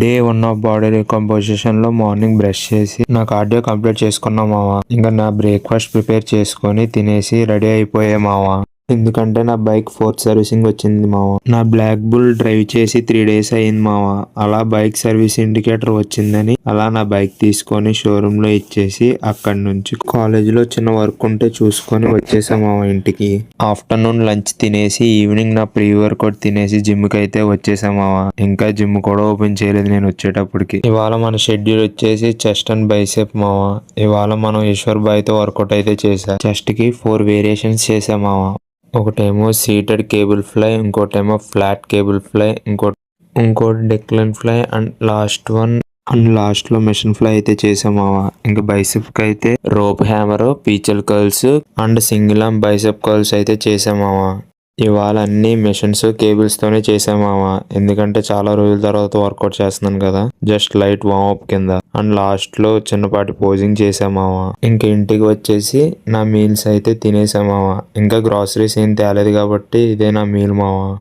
Day 1 of body రీకంపోజిషన్ లో morning brush చేసి నా కార్డియో కంప్లీట్ చేసుకున్నా మావా. ఇంకా నా బ్రేక్ఫాస్ట్ ప్రిపేర్ చేసుకొని తినేసి రెడీ అయిపోయే మావా. ఎందుకంటే నా బైక్ 4th సర్వీసింగ్ వచ్చింది మావా. నా బ్లాక్ బుల్ డ్రైవ్ చేసి 3 days అయింది మావా. అలా బైక్ సర్వీస్ ఇండికేటర్ వచ్చిందని అలా నా బైక్ తీసుకొని షోరూమ్ లో ఇచ్చేసి అక్కడి నుంచి కాలేజ్ లో చిన్న వర్క్ ఉంటే చూసుకొని వచ్చేసా మావా ఇంటికి. ఆఫ్టర్నూన్ లంచ్ తినేసి ఈవినింగ్ నా ప్రీ వర్కౌట్ తినేసి జిమ్ కి అయితే వచ్చేసా మావా. ఇంకా జిమ్ కూడా ఓపెన్ చేయలేదు నేను వచ్చేటప్పటికి. ఇవాళ మన షెడ్యూల్ వచ్చేసి చెస్ట్ అండ్ బైసెప్ మావా. ఇవాళ మనం ఈశ్వర్ బాయ్ తో వర్కౌట్ అయితే చేసా. చెస్ట్ కి 4 వేరియేషన్స్ చేసా మావా. ఒకటేమో సీటెడ్ కేబుల్ ఫ్లై, ఇంకోటేమో ఫ్లాట్ కేబుల్ ఫ్లై, ఇంకోటి డెక్లైన్ ఫ్లై అండ్ లాస్ట్ లో మెషిన్ ఫ్లై అయితే చేసామావా. ఇంకా బైసెప్ కి అయితే rope hammer, preacher curls and single arm bicep curls అయితే చేసామావా. ఇవాళ అన్ని మెషిన్స్ కేబుల్స్ తోనే చేసామావా. ఎందుకంటే చాలా రోజుల తర్వాత వర్కౌట్ చేస్తున్నాను కదా, జస్ట్ లైట్ వార్మప్ కింద. అండ్ లాస్ట్ లో చిన్నపాటి పోజింగ్ చేసామావా. ఇంకా ఇంటికి వచ్చేసి నా మీల్స్ అయితే తినేసామావా. ఇంకా గ్రాసరీస్ ఏం తేలేదు కాబట్టి ఇదే నా మీల్ మావా.